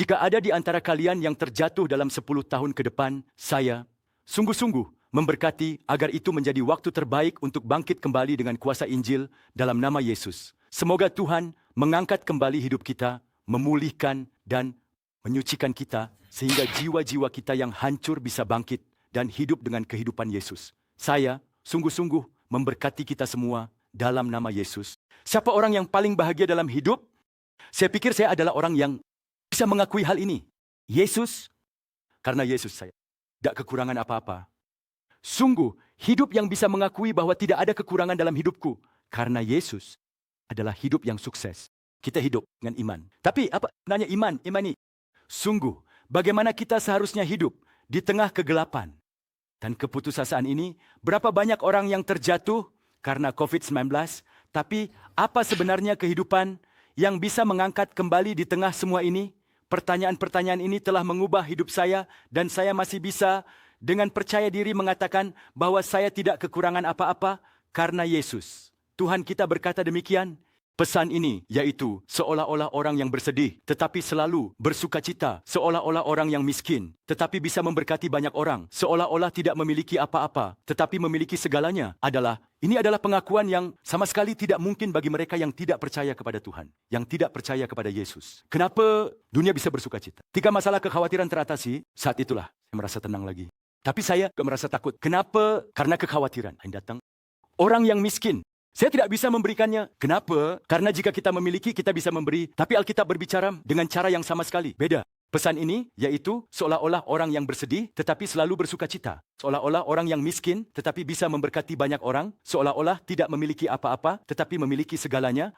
Jika ada di antara kalian yang terjatuh dalam 10 tahun ke depan, saya sungguh-sungguh memberkati agar itu menjadi waktu terbaik untuk bangkit kembali dengan kuasa Injil dalam nama Yesus. Semoga Tuhan mengangkat kembali hidup kita, memulihkan dan menyucikan kita, sehingga jiwa-jiwa kita yang hancur bisa bangkit dan hidup dengan kehidupan Yesus. Saya sungguh-sungguh memberkati kita semua dalam nama Yesus. Siapa orang yang paling bahagia dalam hidup? Saya pikir saya adalah orang yang bisa mengakui hal ini. Yesus, karena Yesus saya tidak kekurangan apa-apa. Sungguh, hidup yang bisa mengakui bahwa tidak ada kekurangan dalam hidupku. Karena Yesus adalah hidup yang sukses. Kita hidup dengan iman. Tapi apa sebenarnya iman? Iman ini. Sungguh, bagaimana kita seharusnya hidup di tengah kegelapan dan keputusasaan ini? Berapa banyak orang yang terjatuh karena COVID-19? Tapi apa sebenarnya kehidupan yang bisa mengangkat kembali di tengah semua ini? Pertanyaan-pertanyaan ini telah mengubah hidup saya dan saya masih bisa dengan percaya diri mengatakan bahwa saya tidak kekurangan apa-apa karena Yesus. Tuhan kita berkata demikian. Pesan ini yaitu seolah-olah orang yang bersedih tetapi selalu bersukacita, seolah-olah orang yang miskin tetapi bisa memberkati banyak orang, seolah-olah tidak memiliki apa-apa tetapi memiliki segalanya ini adalah pengakuan yang sama sekali tidak mungkin bagi mereka yang tidak percaya kepada Tuhan, yang tidak percaya kepada Yesus. Kenapa dunia bisa bersukacita? Ketika masalah kekhawatiran teratasi, saat itulah saya merasa tenang lagi. Tapi saya merasa takut. Kenapa? Karena kekhawatiran yang datang. Orang yang miskin, saya tidak bisa memberikannya. Kenapa? Karena jika kita memiliki, kita bisa memberi. Tapi Alkitab berbicara dengan cara yang sama sekali. Beda. Pesan ini yaitu seolah-olah orang yang bersedih tetapi selalu bersukacita. Seolah-olah orang yang miskin tetapi bisa memberkati banyak orang. Seolah-olah tidak memiliki apa-apa tetapi memiliki segalanya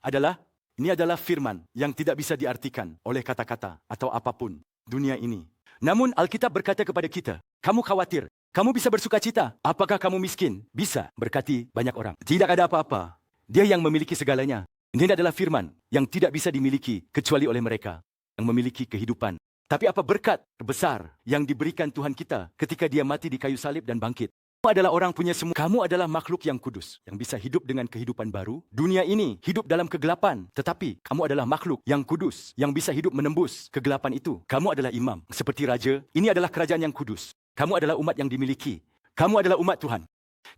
ini adalah firman yang tidak bisa diartikan oleh kata-kata atau apapun dunia ini. Namun Alkitab berkata kepada kita, kamu khawatir, kamu bisa bersukacita. Apakah kamu miskin? Bisa berkati banyak orang. Tidak ada apa-apa. Dia yang memiliki segalanya. Ini adalah firman yang tidak bisa dimiliki kecuali oleh mereka yang memiliki kehidupan. Tapi apa berkat terbesar yang diberikan Tuhan kita ketika dia mati di kayu salib dan bangkit? Kamu adalah orang punya semua. Kamu adalah makhluk yang kudus, yang bisa hidup dengan kehidupan baru. Dunia ini hidup dalam kegelapan, tetapi kamu adalah makhluk yang kudus, yang bisa hidup menembus kegelapan itu. Kamu adalah imam, seperti raja. Ini adalah kerajaan yang kudus. Kamu adalah umat yang dimiliki. Kamu adalah umat Tuhan.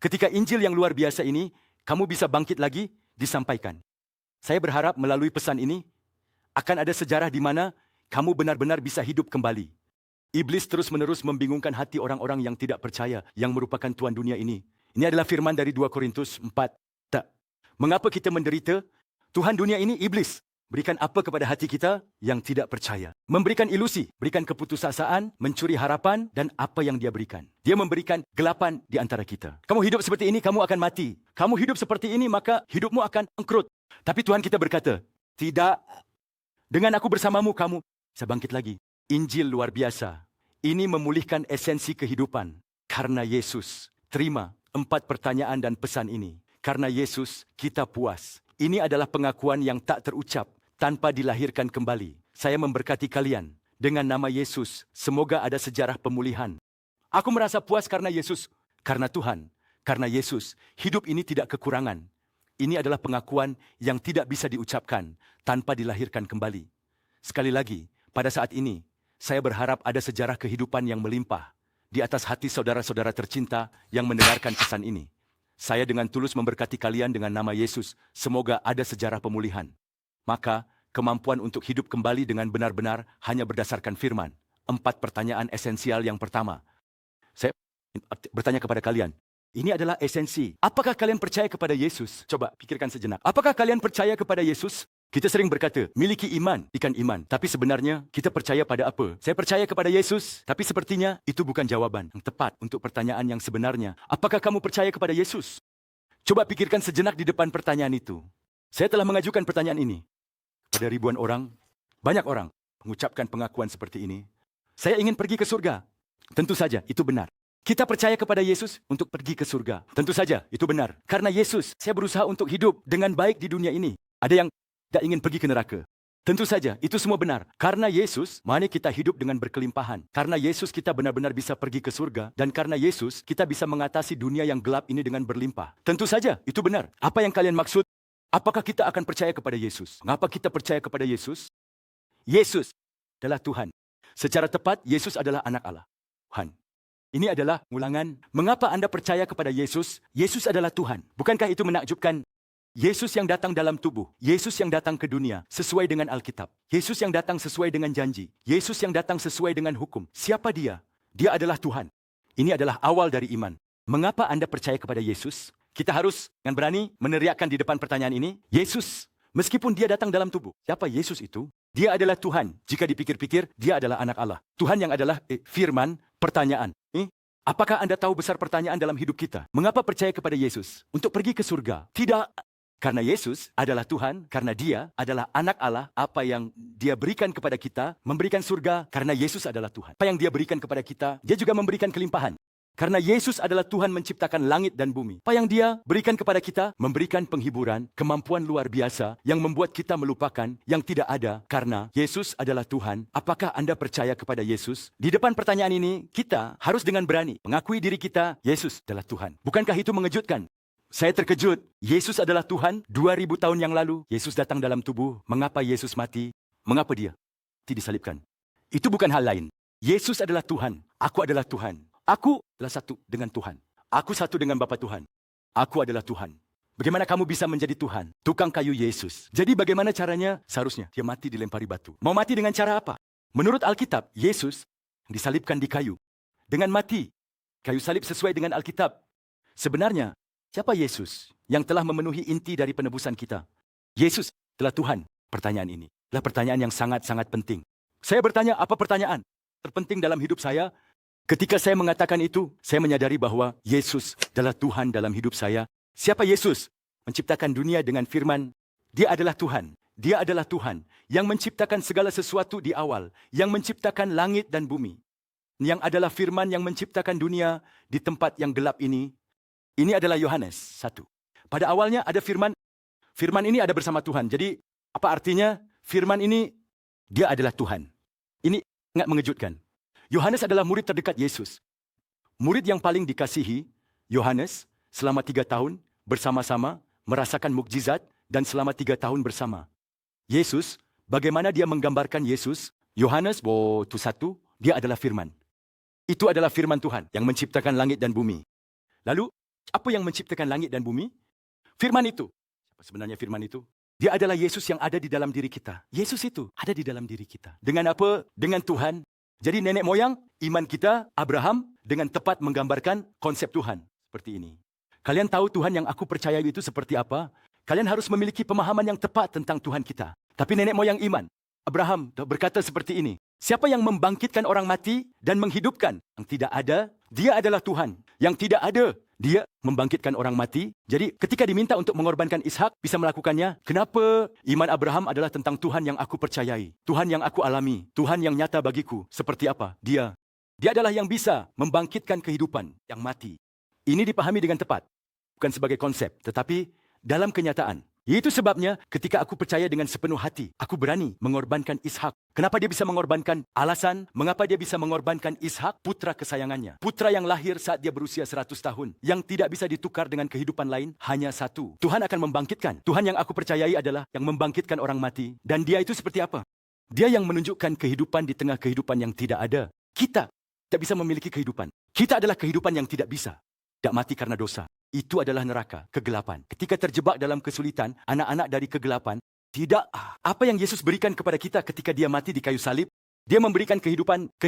Ketika Injil yang luar biasa ini, kamu bisa bangkit lagi, disampaikan. Saya berharap melalui pesan ini, akan ada sejarah di mana kamu benar-benar bisa hidup kembali. Iblis terus-menerus membingungkan hati orang-orang yang tidak percaya, yang merupakan tuan dunia ini. Ini adalah firman dari 2 Korintus 4. Tak. Mengapa kita menderita? Tuhan dunia ini iblis. Berikan apa kepada hati kita yang tidak percaya? Memberikan ilusi, berikan keputusasaan, mencuri harapan, dan apa yang dia berikan. Dia memberikan gelapan di antara kita. Kamu hidup seperti ini, kamu akan mati. Kamu hidup seperti ini, maka hidupmu akan bangkrut. Tapi Tuhan kita berkata, tidak. Dengan aku bersamamu, kamu bisa bangkit lagi. Injil luar biasa. Ini memulihkan esensi kehidupan. Karena Yesus, terima 4 pertanyaan dan pesan ini. Karena Yesus, kita puas. Ini adalah pengakuan yang tak terucap tanpa dilahirkan kembali. Saya memberkati kalian dengan nama Yesus. Semoga ada sejarah pemulihan. Aku merasa puas karena Yesus, karena Tuhan, karena Yesus. Hidup ini tidak kekurangan. Ini adalah pengakuan yang tidak bisa diucapkan tanpa dilahirkan kembali. Sekali lagi, pada saat ini, saya berharap ada sejarah kehidupan yang melimpah di atas hati saudara-saudara tercinta yang mendengarkan pesan ini. Saya dengan tulus memberkati kalian dengan nama Yesus. Semoga ada sejarah pemulihan. Maka, kemampuan untuk hidup kembali dengan benar-benar hanya berdasarkan firman. 4 pertanyaan esensial yang pertama. Saya bertanya kepada kalian. Ini adalah esensi. Apakah kalian percaya kepada Yesus? Coba pikirkan sejenak. Apakah kalian percaya kepada Yesus? Kita sering berkata, miliki iman, ikan iman. Tapi sebenarnya, kita percaya pada apa? Saya percaya kepada Yesus, tapi sepertinya itu bukan jawaban yang tepat untuk pertanyaan yang sebenarnya. Apakah kamu percaya kepada Yesus? Coba pikirkan sejenak di depan pertanyaan itu. Saya telah mengajukan pertanyaan ini pada ribuan orang, banyak orang mengucapkan pengakuan seperti ini. Saya ingin pergi ke surga. Tentu saja, itu benar. Kita percaya kepada Yesus untuk pergi ke surga. Tentu saja, itu benar. Karena Yesus, saya berusaha untuk hidup dengan baik di dunia ini. Ada yang tidak ingin pergi ke neraka. Tentu saja, itu semua benar. Karena Yesus, mari kita hidup dengan berkelimpahan. Karena Yesus, kita benar-benar bisa pergi ke surga. Dan karena Yesus, kita bisa mengatasi dunia yang gelap ini dengan berlimpah. Tentu saja, itu benar. Apa yang kalian maksud? Apakah kita akan percaya kepada Yesus? Mengapa kita percaya kepada Yesus? Yesus adalah Tuhan. Secara tepat, Yesus adalah anak Allah. Tuhan. Ini adalah ulangan. Mengapa Anda percaya kepada Yesus? Yesus adalah Tuhan. Bukankah itu menakjubkan? Yesus yang datang dalam tubuh. Yesus yang datang ke dunia sesuai dengan Alkitab. Yesus yang datang sesuai dengan janji. Yesus yang datang sesuai dengan hukum. Siapa dia? Dia adalah Tuhan. Ini adalah awal dari iman. Mengapa Anda percaya kepada Yesus? Kita harus dengan berani meneriakkan di depan pertanyaan ini. Yesus, meskipun dia datang dalam tubuh. Siapa Yesus itu? Dia adalah Tuhan. Jika dipikir-pikir, dia adalah anak Allah. Tuhan yang adalah firman, pertanyaan. Apakah Anda tahu besar pertanyaan dalam hidup kita? Mengapa percaya kepada Yesus? Untuk pergi ke surga? Tidak. Karena Yesus adalah Tuhan, karena dia adalah anak Allah. Apa yang dia berikan kepada kita, memberikan surga, karena Yesus adalah Tuhan. Apa yang dia berikan kepada kita, dia juga memberikan kelimpahan. Karena Yesus adalah Tuhan menciptakan langit dan bumi. Apa yang dia berikan kepada kita? Memberikan penghiburan, kemampuan luar biasa yang membuat kita melupakan yang tidak ada. Karena Yesus adalah Tuhan. Apakah Anda percaya kepada Yesus? Di depan pertanyaan ini, kita harus dengan berani mengakui diri kita, Yesus adalah Tuhan. Bukankah itu mengejutkan? Saya terkejut. Yesus adalah Tuhan 2000 tahun yang lalu. Yesus datang dalam tubuh. Mengapa Yesus mati? Mengapa dia disalibkan? Itu bukan hal lain. Yesus adalah Tuhan. Aku adalah Tuhan. Aku adalah satu dengan Tuhan. Aku satu dengan Bapa Tuhan. Aku adalah Tuhan. Bagaimana kamu bisa menjadi Tuhan? Tukang kayu Yesus. Jadi bagaimana caranya? Seharusnya dia mati dilempari batu. Mau mati dengan cara apa? Menurut Alkitab, Yesus disalibkan di kayu. Dengan mati. Kayu salib sesuai dengan Alkitab. Sebenarnya, siapa Yesus yang telah memenuhi inti dari penebusan kita? Yesus adalah Tuhan. Pertanyaan ini adalah pertanyaan yang sangat-sangat penting. Saya bertanya, apa pertanyaan terpenting dalam hidup saya? Ketika saya mengatakan itu, saya menyadari bahwa Yesus adalah Tuhan dalam hidup saya. Siapa Yesus? Menciptakan dunia dengan firman. Dia adalah Tuhan. Dia adalah Tuhan yang menciptakan segala sesuatu di awal, yang menciptakan langit dan bumi. Yang adalah firman yang menciptakan dunia di tempat yang gelap ini. Ini adalah Yohanes 1. Pada awalnya ada firman. Firman ini ada bersama Tuhan. Jadi, apa artinya? Firman ini, dia adalah Tuhan. Ini sangat mengejutkan. Yohanes adalah murid terdekat Yesus. Murid yang paling dikasihi, Yohanes, selama 3 tahun bersama-sama, merasakan mukjizat, dan selama 3 tahun bersama. Yesus, bagaimana dia menggambarkan Yesus? Yohanes, itu 1, dia adalah firman. Itu adalah firman Tuhan yang menciptakan langit dan bumi. Lalu, apa yang menciptakan langit dan bumi? Firman itu. Apa sebenarnya firman itu? Dia adalah Yesus yang ada di dalam diri kita. Yesus itu ada di dalam diri kita. Dengan apa? Dengan Tuhan. Jadi nenek moyang, iman kita, Abraham, dengan tepat menggambarkan konsep Tuhan. Seperti ini. Kalian tahu Tuhan yang aku percaya itu seperti apa? Kalian harus memiliki pemahaman yang tepat tentang Tuhan kita. Tapi nenek moyang iman, Abraham berkata seperti ini. Siapa yang membangkitkan orang mati dan menghidupkan? Yang tidak ada, dia adalah Tuhan. Yang tidak ada, dia membangkitkan orang mati. Jadi ketika diminta untuk mengorbankan Ishak, bisa melakukannya. Kenapa? Iman Abraham adalah tentang Tuhan yang aku percayai. Tuhan yang aku alami. Tuhan yang nyata bagiku. Seperti apa? Dia adalah yang bisa membangkitkan kehidupan yang mati. Ini dipahami dengan tepat. Bukan sebagai konsep, tetapi dalam kenyataan. Itu sebabnya ketika aku percaya dengan sepenuh hati, aku berani mengorbankan Ishak. Kenapa dia bisa mengorbankan? Alasan, mengapa dia bisa mengorbankan Ishak? Putra kesayangannya. Putra yang lahir saat dia berusia 100 tahun. Yang tidak bisa ditukar dengan kehidupan lain, hanya satu. Tuhan akan membangkitkan. Tuhan yang aku percayai adalah yang membangkitkan orang mati. Dan dia itu seperti apa? Dia yang menunjukkan kehidupan di tengah kehidupan yang tidak ada. Kita tidak bisa memiliki kehidupan. Kita adalah kehidupan yang tidak bisa. Tidak mati karena dosa. Itu adalah neraka, kegelapan. Ketika terjebak dalam kesulitan, anak-anak dari kegelapan, tidak. Apa yang Yesus berikan kepada kita ketika dia mati di kayu salib? Dia memberikan kehidupan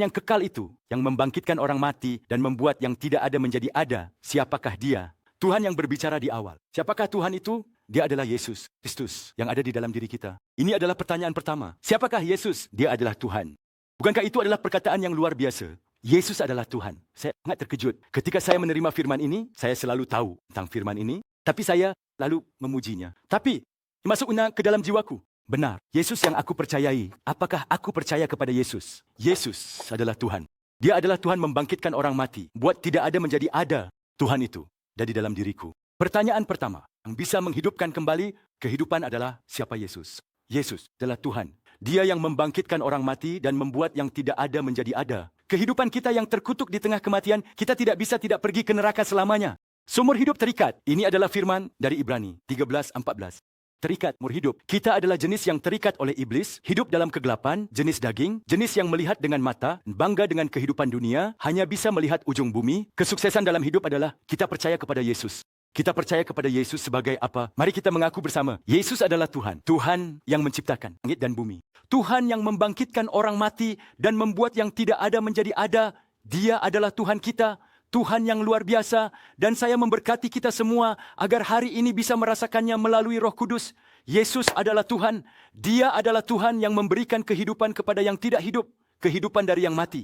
yang kekal itu, yang membangkitkan orang mati dan membuat yang tidak ada menjadi ada. Siapakah dia? Tuhan yang berbicara di awal. Siapakah Tuhan itu? Dia adalah Yesus Kristus yang ada di dalam diri kita. Ini adalah pertanyaan pertama. Siapakah Yesus? Dia adalah Tuhan. Bukankah itu adalah perkataan yang luar biasa? Yesus adalah Tuhan. Saya sangat terkejut. Ketika saya menerima firman ini, saya selalu tahu tentang firman ini, tapi saya lalu memujinya. Tapi, masuk ke dalam jiwaku. Benar, Yesus yang aku percayai. Apakah aku percaya kepada Yesus? Yesus adalah Tuhan. Dia adalah Tuhan membangkitkan orang mati. Buat tidak ada menjadi ada. Tuhan itu ada di dalam diriku. Pertanyaan pertama, yang bisa menghidupkan kembali kehidupan adalah siapa Yesus? Yesus adalah Tuhan. Dia yang membangkitkan orang mati dan membuat yang tidak ada menjadi ada. Kehidupan kita yang terkutuk di tengah kematian, kita tidak bisa tidak pergi ke neraka selamanya. Seumur hidup terikat. Ini adalah firman dari Ibrani 13:14. terikat umur hidup. Kita adalah jenis yang terikat oleh iblis, hidup dalam kegelapan, jenis daging, jenis yang melihat dengan mata, bangga dengan kehidupan dunia, hanya bisa melihat ujung bumi. Kesuksesan dalam hidup adalah kita percaya kepada Yesus. Kita percaya kepada Yesus sebagai apa? Mari kita mengaku bersama. Yesus adalah Tuhan. Tuhan yang menciptakan langit dan bumi. Tuhan yang membangkitkan orang mati dan membuat yang tidak ada menjadi ada. Dia adalah Tuhan kita. Tuhan yang luar biasa, dan saya memberkati kita semua agar hari ini bisa merasakannya melalui Roh Kudus. Yesus adalah Tuhan. Dia adalah Tuhan yang memberikan kehidupan kepada yang tidak hidup, kehidupan dari yang mati.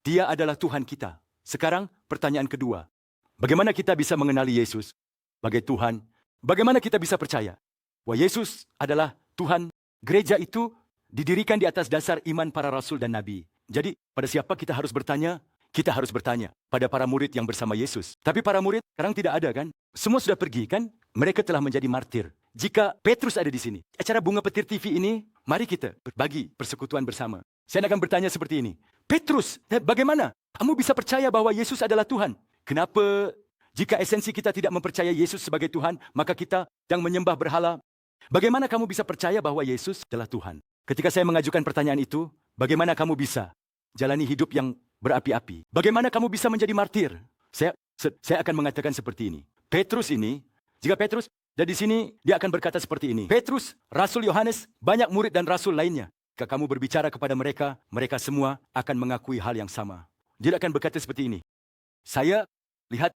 Dia adalah Tuhan kita. Sekarang pertanyaan kedua. Bagaimana kita bisa mengenali Yesus sebagai Tuhan? Bagaimana kita bisa percaya bahwa Yesus adalah Tuhan? Gereja itu didirikan di atas dasar iman para rasul dan nabi. Jadi, pada siapa kita harus bertanya? Kita harus bertanya pada para murid yang bersama Yesus. Tapi para murid sekarang tidak ada kan? Semua sudah pergi kan? Mereka telah menjadi martir. Jika Petrus ada di sini, acara Bunga Petir TV ini, mari kita berbagi persekutuan bersama. Saya akan bertanya seperti ini. Petrus, bagaimana kamu bisa percaya bahwa Yesus adalah Tuhan? Kenapa jika esensi kita tidak mempercayai Yesus sebagai Tuhan, maka kita yang menyembah berhala? Bagaimana kamu bisa percaya bahwa Yesus adalah Tuhan? Ketika saya mengajukan pertanyaan itu, bagaimana kamu bisa jalani hidup yang berapi-api? Bagaimana kamu bisa menjadi martir? Saya akan mengatakan seperti ini. Petrus ini, jika Petrus dan di sini dia akan berkata seperti ini. Petrus, Rasul Yohanes, banyak murid dan rasul lainnya. Jika kamu berbicara kepada mereka, mereka semua akan mengakui hal yang sama. Dia akan berkata seperti ini. Saya lihat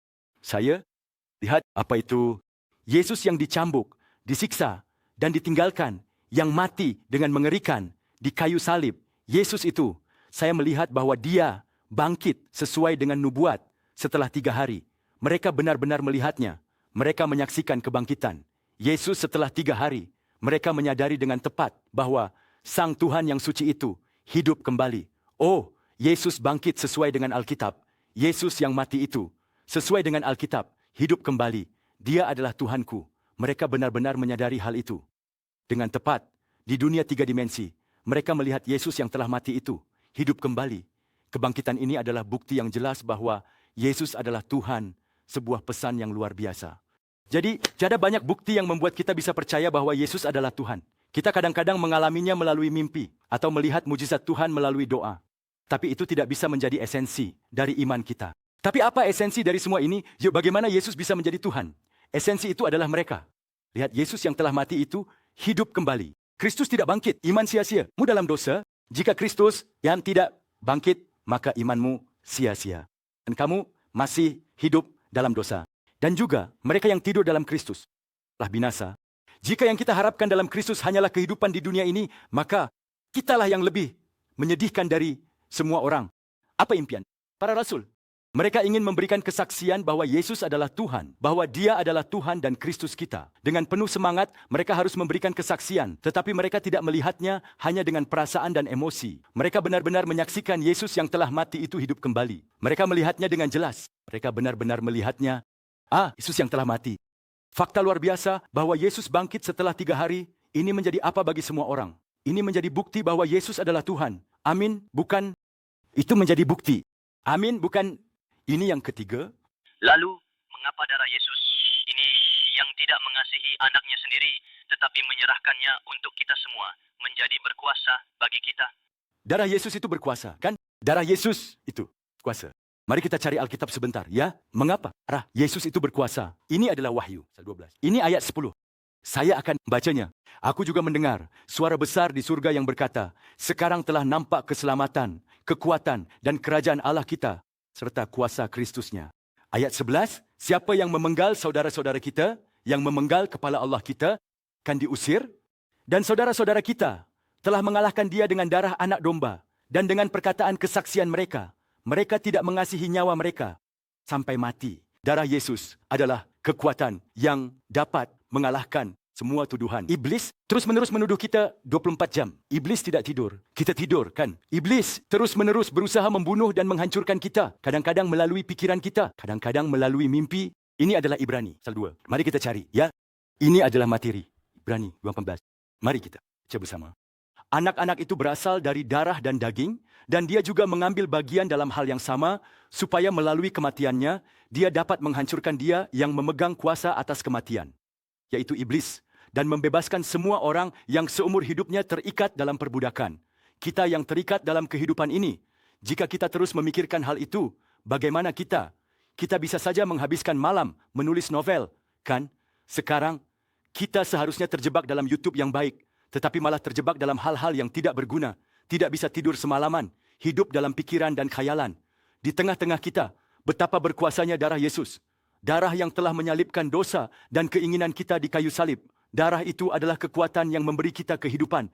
apa itu? Yesus yang dicambuk, disiksa, dan ditinggalkan, yang mati dengan mengerikan di kayu salib. Yesus itu, saya melihat bahwa dia bangkit sesuai dengan nubuat setelah 3 hari. Mereka benar-benar melihatnya. Mereka menyaksikan kebangkitan. Yesus setelah 3 hari, mereka menyadari dengan tepat bahwa Sang Tuhan yang suci itu hidup kembali. Oh, Yesus bangkit sesuai dengan Alkitab. Yesus yang mati itu, sesuai dengan Alkitab, hidup kembali. Dia adalah Tuhanku. Mereka benar-benar menyadari hal itu. Dengan tepat, di dunia 3 dimensi, mereka melihat Yesus yang telah mati itu hidup kembali. Kebangkitan ini adalah bukti yang jelas bahwa Yesus adalah Tuhan, sebuah pesan yang luar biasa. Jadi, ada banyak bukti yang membuat kita bisa percaya bahwa Yesus adalah Tuhan. Kita kadang-kadang mengalaminya melalui mimpi atau melihat mujizat Tuhan melalui doa. Tapi itu tidak bisa menjadi esensi dari iman kita. Tapi apa esensi dari semua ini? Yuk, bagaimana Yesus bisa menjadi Tuhan? Esensi itu adalah mereka. Lihat, Yesus yang telah mati itu hidup kembali. Kristus tidak bangkit, iman sia-sia. Mu dalam dosa, jika Kristus yang tidak bangkit, maka imanmu sia-sia. Dan kamu masih hidup dalam dosa. Dan juga mereka yang tidur dalam Kristus telah binasa. Jika yang kita harapkan dalam Kristus hanyalah kehidupan di dunia ini, maka kitalah yang lebih menyedihkan dari semua orang. Apa impian para rasul? Mereka ingin memberikan kesaksian bahwa Yesus adalah Tuhan, bahwa Dia adalah Tuhan dan Kristus kita. Dengan penuh semangat, mereka harus memberikan kesaksian, tetapi mereka tidak melihatnya hanya dengan perasaan dan emosi. Mereka benar-benar menyaksikan Yesus yang telah mati itu hidup kembali. Mereka melihatnya dengan jelas. Mereka benar-benar melihatnya. Yesus yang telah mati. Fakta luar biasa bahwa Yesus bangkit setelah 3 hari, ini menjadi apa bagi semua orang? Ini menjadi bukti bahwa Yesus adalah Tuhan. Amin, bukan? Itu menjadi bukti. Amin, bukan? Ini yang ketiga. Lalu, mengapa darah Yesus ini yang tidak mengasihi anaknya sendiri, tetapi menyerahkannya untuk kita semua, menjadi berkuasa bagi kita? Darah Yesus itu berkuasa, kan? Darah Yesus itu kuasa. Mari kita cari Alkitab sebentar, ya. Mengapa darah Yesus itu berkuasa? Ini adalah Wahyu 12. Ini ayat 10. Saya akan bacanya. Aku juga mendengar suara besar di surga yang berkata, sekarang telah nampak keselamatan, kekuatan, dan kerajaan Allah kita, serta kuasa Kristusnya. Ayat 11, siapa yang memenggal saudara-saudara kita, yang memenggal kepala Allah kita, kan diusir. Dan saudara-saudara kita telah mengalahkan dia dengan darah anak domba, dan dengan perkataan kesaksian mereka. Mereka tidak mengasihi nyawa mereka sampai mati. Darah Yesus adalah kekuatan yang dapat mengalahkan semua tuduhan. Iblis terus-menerus menuduh kita 24 jam. Iblis tidak tidur. Kita tidur, kan? Iblis terus-menerus berusaha membunuh dan menghancurkan kita. Kadang-kadang melalui pikiran kita. Kadang-kadang melalui mimpi. Ini adalah Ibrani, pasal 2. Mari kita cari, ya. Ini adalah materi. Ibrani 2:14. Mari kita baca bersama. Anak-anak itu berasal dari darah dan daging, dan dia juga mengambil bagian dalam hal yang sama, supaya melalui kematiannya, dia dapat menghancurkan dia yang memegang kuasa atas kematian, yaitu iblis, dan membebaskan semua orang yang seumur hidupnya terikat dalam perbudakan. Kita yang terikat dalam kehidupan ini, jika kita terus memikirkan hal itu, bagaimana kita? Kita bisa saja menghabiskan malam menulis novel, kan? Sekarang, kita seharusnya terjebak dalam YouTube yang baik, tetapi malah terjebak dalam hal-hal yang tidak berguna, tidak bisa tidur semalaman, hidup dalam pikiran dan khayalan. Di tengah-tengah kita, betapa berkuasanya darah Yesus. Darah yang telah menyalibkan dosa dan keinginan kita di kayu salib. Darah itu adalah kekuatan yang memberi kita kehidupan.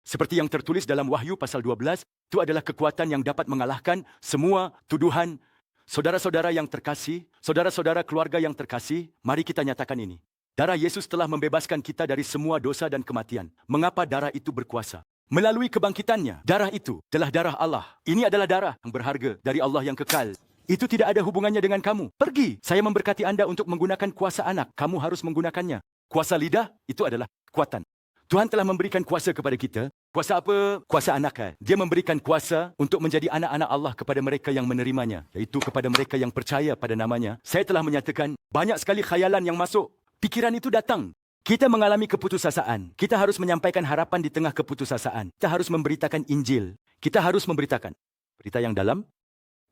Seperti yang tertulis dalam Wahyu pasal 12, itu adalah kekuatan yang dapat mengalahkan semua tuduhan. Saudara-saudara yang terkasih, saudara-saudara keluarga yang terkasih, mari kita nyatakan ini. Darah Yesus telah membebaskan kita dari semua dosa dan kematian. Mengapa darah itu berkuasa? Melalui kebangkitannya, darah itu adalah darah Allah. Ini adalah darah yang berharga dari Allah yang kekal. Itu tidak ada hubungannya dengan kamu. Pergi. Saya memberkati Anda untuk menggunakan kuasa anak. Kamu harus menggunakannya. Kuasa lidah, itu adalah kekuatan. Tuhan telah memberikan kuasa kepada kita. Kuasa apa? Kuasa anak. Dia memberikan kuasa untuk menjadi anak-anak Allah kepada mereka yang menerimanya. Iaitu kepada mereka yang percaya pada namanya. Saya telah menyatakan, banyak sekali khayalan yang masuk. Pikiran itu datang. Kita mengalami keputusasaan. Kita harus menyampaikan harapan di tengah keputusasaan. Kita harus memberitakan Injil. Kita harus memberitakan berita yang dalam.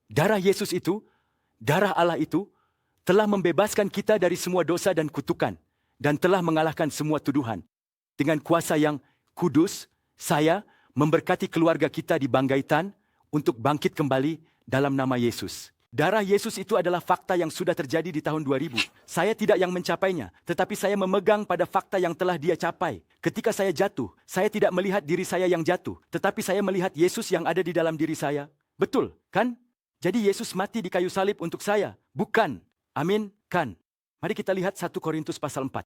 Darah Yesus itu, darah Allah itu, telah membebaskan kita dari semua dosa dan kutukan, dan telah mengalahkan semua tuduhan. Dengan kuasa yang kudus, saya memberkati keluarga kita di Banggaitan untuk bangkit kembali dalam nama Yesus. Darah Yesus itu adalah fakta yang sudah terjadi di tahun 2000. Saya tidak yang mencapainya, tetapi saya memegang pada fakta yang telah dia capai. Ketika saya jatuh, saya tidak melihat diri saya yang jatuh, tetapi saya melihat Yesus yang ada di dalam diri saya. Betul, kan? Jadi Yesus mati di kayu salib untuk saya. Bukan. Amin. Kan. Mari kita lihat 1 Korintus pasal 4.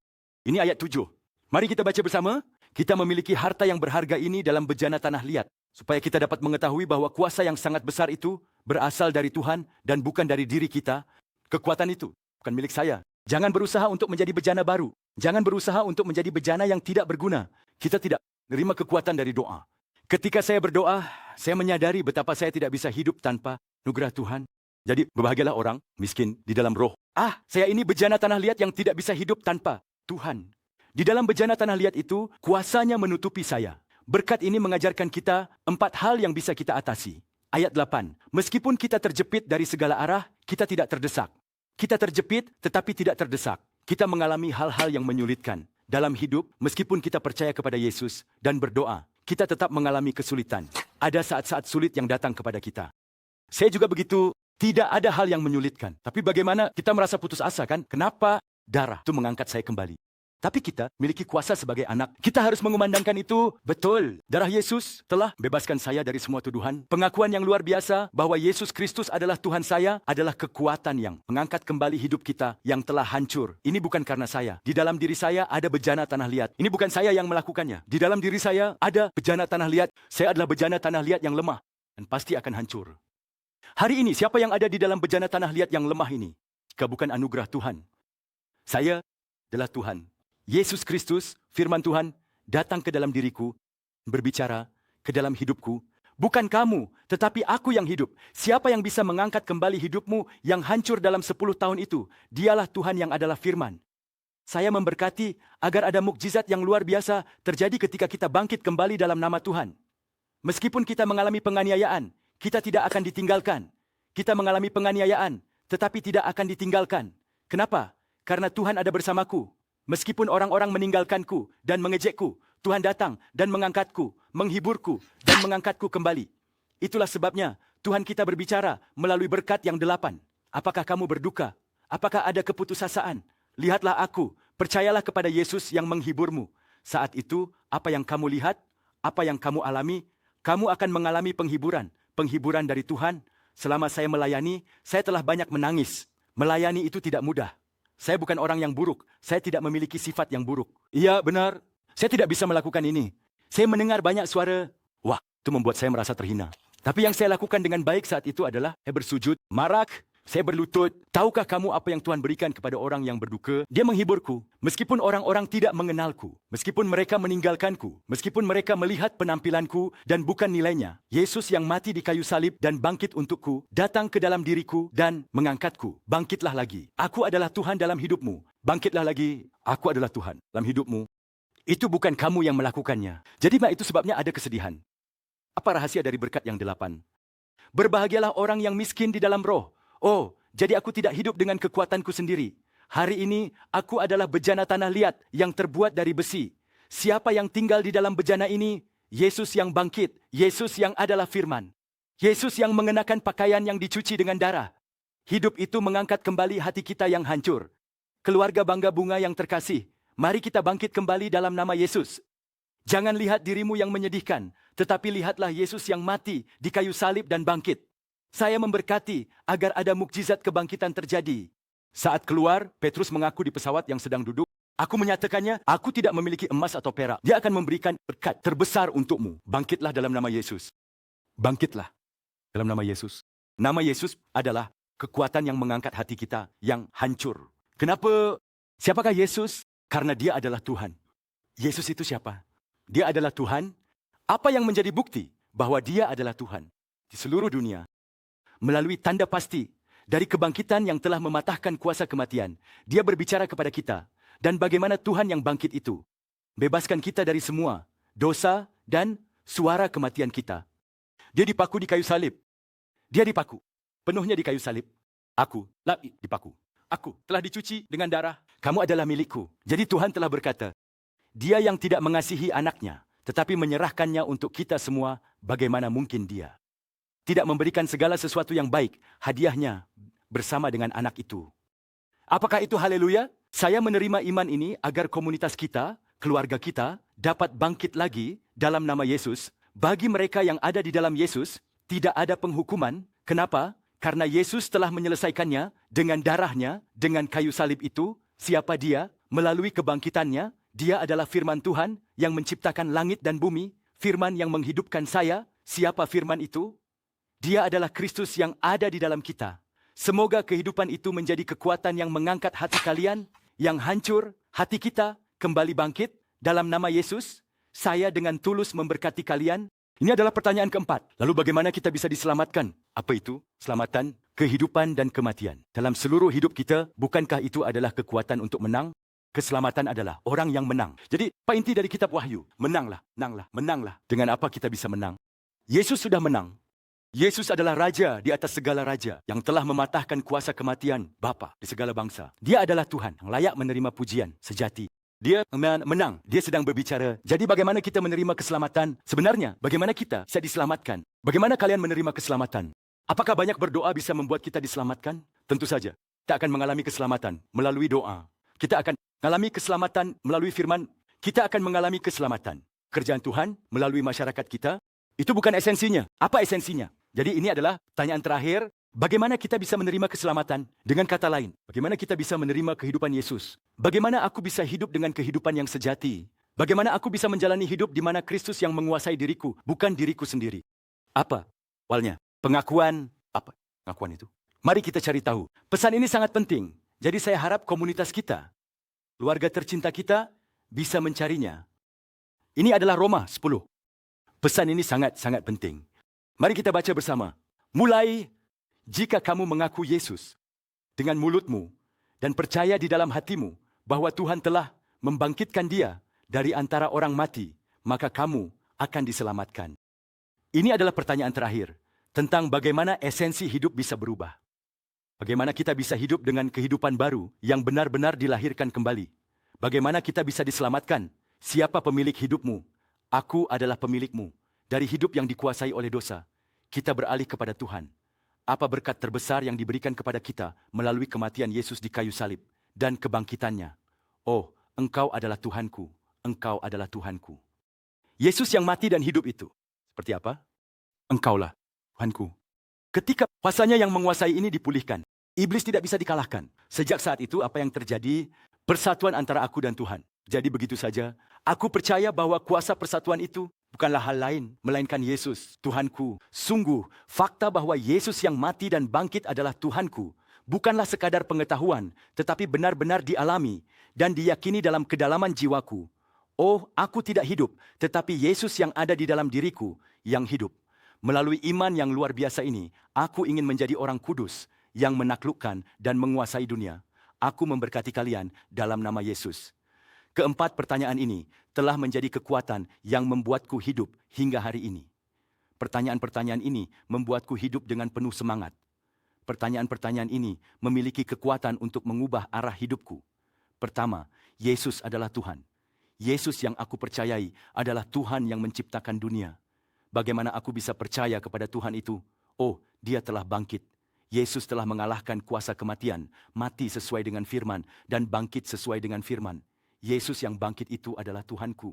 Ini ayat 7. Mari kita baca bersama. Kita memiliki harta yang berharga ini dalam bejana tanah liat. Supaya kita dapat mengetahui bahwa kuasa yang sangat besar itu berasal dari Tuhan dan bukan dari diri kita. Kekuatan itu bukan milik saya. Jangan berusaha untuk menjadi bejana baru. Jangan berusaha untuk menjadi bejana yang tidak berguna. Kita tidak menerima kekuatan dari doa. Ketika saya berdoa, saya menyadari betapa saya tidak bisa hidup tanpa anugerah Tuhan. Jadi berbahagialah orang miskin di dalam roh. Saya ini bejana tanah liat yang tidak bisa hidup tanpa Tuhan. Di dalam bejana tanah liat itu, kuasanya menutupi saya. Berkat ini mengajarkan kita 4 hal yang bisa kita atasi. Ayat 8. Meskipun kita terjepit dari segala arah, kita tidak terdesak. Kita terjepit tetapi tidak terdesak. Kita mengalami hal-hal yang menyulitkan. Dalam hidup, meskipun kita percaya kepada Yesus dan berdoa, kita tetap mengalami kesulitan. Ada saat-saat sulit yang datang kepada kita. Saya juga begitu, tidak ada hal yang menyulitkan. Tapi bagaimana kita merasa putus asa kan? Kenapa darah itu mengangkat saya kembali? Tapi kita memiliki kuasa sebagai anak. Kita harus mengumandangkan itu. Betul. Darah Yesus telah bebaskan saya dari semua tuduhan. Pengakuan yang luar biasa bahwa Yesus Kristus adalah Tuhan saya adalah kekuatan yang mengangkat kembali hidup kita yang telah hancur. Ini bukan karena saya. Di dalam diri saya ada bejana tanah liat. Ini bukan saya yang melakukannya. Di dalam diri saya ada bejana tanah liat. Saya adalah bejana tanah liat yang lemah dan pasti akan hancur. Hari ini siapa yang ada di dalam bejana tanah liat yang lemah ini? Jika bukan anugerah Tuhan. Saya adalah Tuhan. Yesus Kristus, firman Tuhan, datang ke dalam diriku, berbicara ke dalam hidupku. Bukan kamu, tetapi aku yang hidup. Siapa yang bisa mengangkat kembali hidupmu yang hancur dalam 10 tahun itu? Dialah Tuhan yang adalah firman. Saya memberkati agar ada mukjizat yang luar biasa terjadi ketika kita bangkit kembali dalam nama Tuhan. Meskipun kita mengalami penganiayaan, kita tidak akan ditinggalkan. Kita mengalami penganiayaan, tetapi tidak akan ditinggalkan. Kenapa? Karena Tuhan ada bersamaku. Meskipun orang-orang meninggalkanku dan mengejekku, Tuhan datang dan mengangkatku, menghiburku dan mengangkatku kembali. Itulah sebabnya Tuhan kita berbicara melalui berkat yang 8. Apakah kamu berduka? Apakah ada keputusasaan? Lihatlah aku, percayalah kepada Yesus yang menghiburmu. Saat itu, apa yang kamu lihat, apa yang kamu alami, kamu akan mengalami penghiburan. Penghiburan dari Tuhan. Selama saya melayani, saya telah banyak menangis. Melayani itu tidak mudah. Saya bukan orang yang buruk. Saya tidak memiliki sifat yang buruk. Iya, benar. Saya tidak bisa melakukan ini. Saya mendengar banyak suara. Wah, itu membuat saya merasa terhina. Tapi yang saya lakukan dengan baik saat itu adalah saya bersujud, marak, saya berlutut. Tahukah kamu apa yang Tuhan berikan kepada orang yang berduka? Dia menghiburku. Meskipun orang-orang tidak mengenalku. Meskipun mereka meninggalkanku. Meskipun mereka melihat penampilanku dan bukan nilainya. Yesus yang mati di kayu salib dan bangkit untukku, datang ke dalam diriku dan mengangkatku. Bangkitlah lagi. Aku adalah Tuhan dalam hidupmu. Bangkitlah lagi. Aku adalah Tuhan dalam hidupmu. Itu bukan kamu yang melakukannya. Jadi itu sebabnya ada kesedihan. Apa rahasia dari berkat yang 8? Berbahagialah orang yang miskin di dalam roh. Oh, jadi aku tidak hidup dengan kekuatanku sendiri. Hari ini aku adalah bejana tanah liat yang terbuat dari besi. Siapa yang tinggal di dalam bejana ini? Yesus yang bangkit, Yesus yang adalah firman. Yesus yang mengenakan pakaian yang dicuci dengan darah. Hidup itu mengangkat kembali hati kita yang hancur. Keluarga Bangga Bunga yang terkasih, mari kita bangkit kembali dalam nama Yesus. Jangan lihat dirimu yang menyedihkan, tetapi lihatlah Yesus yang mati di kayu salib dan bangkit. Saya memberkati agar ada mukjizat kebangkitan terjadi. Saat keluar, Petrus mengaku di pesawat yang sedang duduk, aku menyatakannya, aku tidak memiliki emas atau perak. Dia akan memberikan berkat terbesar untukmu. Bangkitlah dalam nama Yesus. Bangkitlah dalam nama Yesus. Nama Yesus adalah kekuatan yang mengangkat hati kita yang hancur. Kenapa? Siapakah Yesus? Karena dia adalah Tuhan. Yesus itu siapa? Dia adalah Tuhan. Apa yang menjadi bukti bahwa dia adalah Tuhan? Di seluruh dunia, melalui tanda pasti dari kebangkitan yang telah mematahkan kuasa kematian, dia berbicara kepada kita. Dan bagaimana Tuhan yang bangkit itu bebaskan kita dari semua dosa dan suara kematian kita. Dia dipaku di kayu salib. Dia dipaku penuhnya di kayu salib. Aku dipaku. Aku telah dicuci dengan darah. Kamu adalah milikku. Jadi Tuhan telah berkata, dia yang tidak mengasihi anaknya, tetapi menyerahkannya untuk kita semua, bagaimana mungkin dia tidak memberikan segala sesuatu yang baik, hadiahnya bersama dengan anak itu. Apakah itu haleluya? Saya menerima iman ini agar komunitas kita, keluarga kita, dapat bangkit lagi dalam nama Yesus. Bagi mereka yang ada di dalam Yesus, tidak ada penghukuman. Kenapa? Karena Yesus telah menyelesaikannya dengan darahnya, dengan kayu salib itu. Siapa dia? Melalui kebangkitannya, dia adalah firman Tuhan yang menciptakan langit dan bumi, firman yang menghidupkan saya. Siapa firman itu? Dia adalah Kristus yang ada di dalam kita. Semoga kehidupan itu menjadi kekuatan yang mengangkat hati kalian, yang hancur, hati kita kembali bangkit. Dalam nama Yesus, saya dengan tulus memberkati kalian. Ini adalah pertanyaan keempat. Lalu bagaimana kita bisa diselamatkan? Apa itu? Selamatan, kehidupan, dan kematian. Dalam seluruh hidup kita, bukankah itu adalah kekuatan untuk menang? Keselamatan adalah orang yang menang. Jadi, apa inti dari kitab Wahyu? Menanglah, menanglah, menanglah. Dengan apa kita bisa menang? Yesus sudah menang. Yesus adalah Raja di atas segala raja yang telah mematahkan kuasa kematian Bapa di segala bangsa. Dia adalah Tuhan yang layak menerima pujian sejati. Dia menang. Dia sedang berbicara. Jadi bagaimana kita menerima keselamatan? Sebenarnya, bagaimana kita bisa diselamatkan? Bagaimana kalian menerima keselamatan? Apakah banyak berdoa bisa membuat kita diselamatkan? Tentu saja. Kita akan mengalami keselamatan melalui doa. Kita akan mengalami keselamatan melalui firman. Kita akan mengalami keselamatan. Kerjaan Tuhan melalui masyarakat kita. Itu bukan esensinya. Apa esensinya? Jadi ini adalah pertanyaan terakhir. Bagaimana kita bisa menerima keselamatan? Dengan kata lain, bagaimana kita bisa menerima kehidupan Yesus? Bagaimana aku bisa hidup dengan kehidupan yang sejati? Bagaimana aku bisa menjalani hidup di mana Kristus yang menguasai diriku, bukan diriku sendiri? Apa? Awalnya, pengakuan. Apa pengakuan itu? Mari kita cari tahu. Pesan ini sangat penting. Jadi saya harap komunitas kita, keluarga tercinta kita, bisa mencarinya. Ini adalah Roma 10. Pesan ini sangat-sangat penting. Mari kita baca bersama. Mulai, jika kamu mengaku Yesus dengan mulutmu dan percaya di dalam hatimu bahwa Tuhan telah membangkitkan dia dari antara orang mati, maka kamu akan diselamatkan. Ini adalah pertanyaan terakhir tentang bagaimana esensi hidup bisa berubah. Bagaimana kita bisa hidup dengan kehidupan baru yang benar-benar dilahirkan kembali. Bagaimana kita bisa diselamatkan? Siapa pemilik hidupmu? Aku adalah pemilikmu. Dari hidup yang dikuasai oleh dosa, kita beralih kepada Tuhan. Apa berkat terbesar yang diberikan kepada kita melalui kematian Yesus di kayu salib dan kebangkitannya? Oh, Engkau adalah Tuhanku. Engkau adalah Tuhanku. Yesus yang mati dan hidup itu. Seperti apa? Engkaulah Tuhanku. Ketika kuasanya yang menguasai ini dipulihkan, iblis tidak bisa dikalahkan. Sejak saat itu apa yang terjadi? Persatuan antara aku dan Tuhan. Jadi begitu saja. Aku percaya bahwa kuasa persatuan itu bukanlah hal lain, melainkan Yesus, Tuhanku. Sungguh, fakta bahwa Yesus yang mati dan bangkit adalah Tuhanku, bukanlah sekadar pengetahuan, tetapi benar-benar dialami dan diyakini dalam kedalaman jiwaku. Oh, aku tidak hidup, tetapi Yesus yang ada di dalam diriku yang hidup. Melalui iman yang luar biasa ini, aku ingin menjadi orang kudus yang menaklukkan dan menguasai dunia. Aku memberkati kalian dalam nama Yesus. Keempat pertanyaan ini telah menjadi kekuatan yang membuatku hidup hingga hari ini. Pertanyaan-pertanyaan ini membuatku hidup dengan penuh semangat. Pertanyaan-pertanyaan ini memiliki kekuatan untuk mengubah arah hidupku. Pertama, Yesus adalah Tuhan. Yesus yang aku percayai adalah Tuhan yang menciptakan dunia. Bagaimana aku bisa percaya kepada Tuhan itu? Oh, Dia telah bangkit. Yesus telah mengalahkan kuasa kematian, mati sesuai dengan firman, dan bangkit sesuai dengan firman. Yesus yang bangkit itu adalah Tuhanku.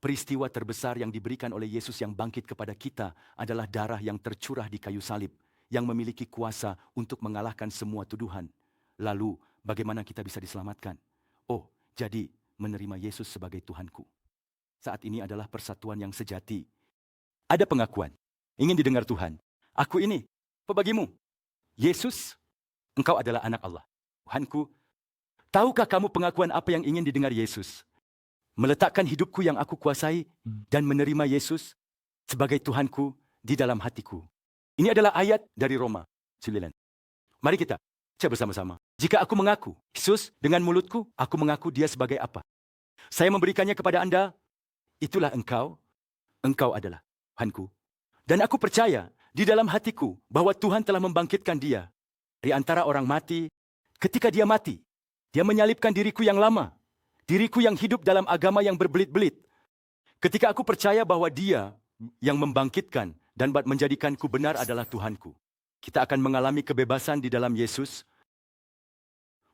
Peristiwa terbesar yang diberikan oleh Yesus yang bangkit kepada kita adalah darah yang tercurah di kayu salib, yang memiliki kuasa untuk mengalahkan semua tuduhan. Lalu, bagaimana kita bisa diselamatkan? Oh, jadi menerima Yesus sebagai Tuhanku. Saat ini adalah persatuan yang sejati. Ada pengakuan, ingin didengar Tuhan. Aku ini, apa bagimu? Yesus, engkau adalah anak Allah. Tuhanku, tahukah kamu pengakuan apa yang ingin didengar Yesus? Meletakkan hidupku yang aku kuasai dan menerima Yesus sebagai Tuhanku di dalam hatiku. Ini adalah ayat dari Roma 9. Mari kita baca bersama-sama. Jika aku mengaku Yesus dengan mulutku, aku mengaku Dia sebagai apa? Saya memberikannya kepada Anda, itulah engkau adalah Tuhanku. Dan aku percaya di dalam hatiku bahwa Tuhan telah membangkitkan Dia dari antara orang mati. Ketika Dia mati, Dia menyalibkan diriku yang lama, diriku yang hidup dalam agama yang berbelit-belit. Ketika aku percaya bahwa Dia yang membangkitkan dan menjadikanku benar adalah Tuhanku. Kita akan mengalami kebebasan di dalam Yesus.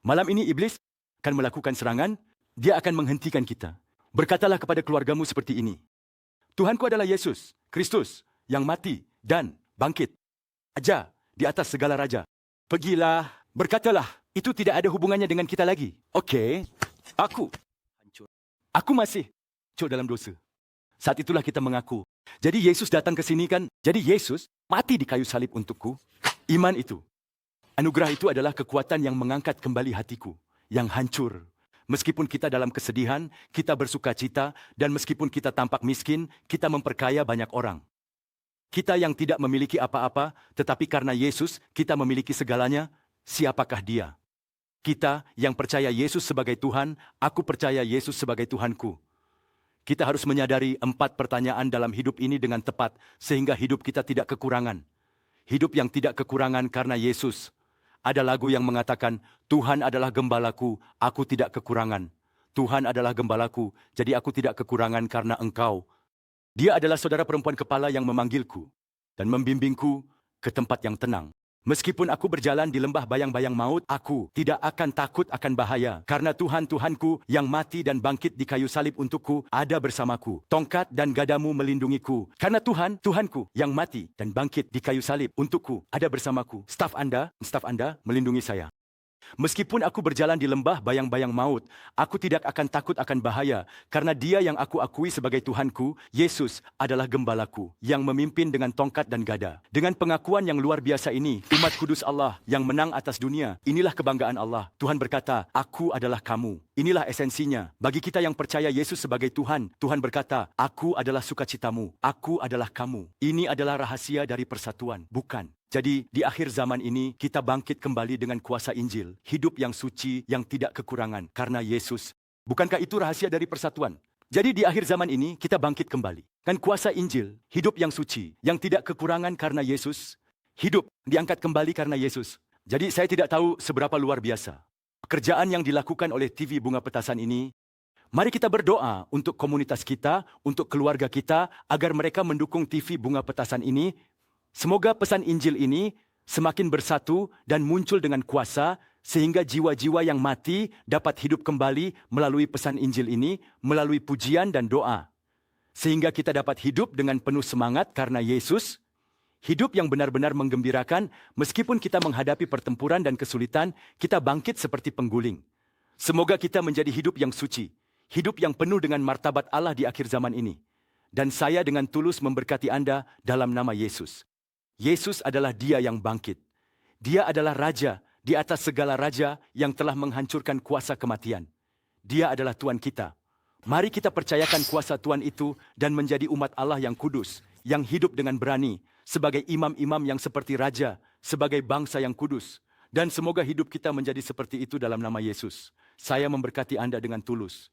Malam ini iblis akan melakukan serangan, dia akan menghentikan kita. Berkatalah kepada keluargamu seperti ini. Tuhanku adalah Yesus Kristus yang mati dan bangkit. Raja di atas segala raja. Pergilah, berkatalah, itu tidak ada hubungannya dengan kita lagi. Oke, aku hancur. Aku masih hancur dalam dosa. Saat itulah kita mengaku. Jadi Yesus datang ke sini kan. Jadi Yesus mati di kayu salib untukku. Iman itu. Anugerah itu adalah kekuatan yang mengangkat kembali hatiku. Yang hancur. Meskipun kita dalam kesedihan, kita bersuka cita. Dan meskipun kita tampak miskin, kita memperkaya banyak orang. Kita yang tidak memiliki apa-apa, tetapi karena Yesus kita memiliki segalanya. Siapakah Dia? Kita yang percaya Yesus sebagai Tuhan, aku percaya Yesus sebagai Tuhanku. Kita harus menyadari 4 pertanyaan dalam hidup ini dengan tepat, sehingga hidup kita tidak kekurangan. Hidup yang tidak kekurangan karena Yesus. Ada lagu yang mengatakan, Tuhan adalah gembalaku, aku tidak kekurangan. Tuhan adalah gembalaku, jadi aku tidak kekurangan karena Engkau. Dia adalah saudara perempuan kepala yang memanggilku dan membimbingku ke tempat yang tenang. Meskipun aku berjalan di lembah bayang-bayang maut, aku tidak akan takut akan bahaya. Karena Tuhan Tuhanku yang mati dan bangkit di kayu salib untukku ada bersamaku. Tongkat dan gadamu melindungiku. Karena Tuhan Tuhanku yang mati dan bangkit di kayu salib untukku ada bersamaku. Staf Anda melindungi saya. Meskipun aku berjalan di lembah bayang-bayang maut, aku tidak akan takut akan bahaya, karena Dia yang aku akui sebagai Tuhanku, Yesus, adalah gembalaku, yang memimpin dengan tongkat dan gada. Dengan pengakuan yang luar biasa ini, umat kudus Allah yang menang atas dunia, inilah kebanggaan Allah. Tuhan berkata, aku adalah kamu. Inilah esensinya. Bagi kita yang percaya Yesus sebagai Tuhan, Tuhan berkata, aku adalah sukacitamu, aku adalah kamu. Ini adalah rahasia dari persatuan, bukan? Jadi di akhir zaman ini kita bangkit kembali dengan kuasa Injil. Hidup yang suci, yang tidak kekurangan. Karena Yesus. Bukankah itu rahasia dari persatuan? Jadi di akhir zaman ini kita bangkit kembali. Kan kuasa Injil, hidup yang suci, yang tidak kekurangan karena Yesus. Hidup diangkat kembali karena Yesus. Jadi saya tidak tahu seberapa luar biasa pekerjaan yang dilakukan oleh TV Bunga Petasan ini. Mari kita berdoa untuk komunitas kita, untuk keluarga kita, agar mereka mendukung TV Bunga Petasan ini. Semoga pesan Injil ini semakin bersatu dan muncul dengan kuasa, sehingga jiwa-jiwa yang mati dapat hidup kembali melalui pesan Injil ini, melalui pujian dan doa. Sehingga kita dapat hidup dengan penuh semangat karena Yesus, hidup yang benar-benar menggembirakan, meskipun kita menghadapi pertempuran dan kesulitan, kita bangkit seperti pengguling. Semoga kita menjadi hidup yang suci, hidup yang penuh dengan martabat Allah di akhir zaman ini. Dan saya dengan tulus memberkati Anda dalam nama Yesus. Yesus adalah Dia yang bangkit. Dia adalah Raja di atas segala raja yang telah menghancurkan kuasa kematian. Dia adalah Tuhan kita. Mari kita percayakan kuasa Tuhan itu dan menjadi umat Allah yang kudus, yang hidup dengan berani, sebagai imam-imam yang seperti raja, sebagai bangsa yang kudus. Dan semoga hidup kita menjadi seperti itu dalam nama Yesus. Saya memberkati Anda dengan tulus.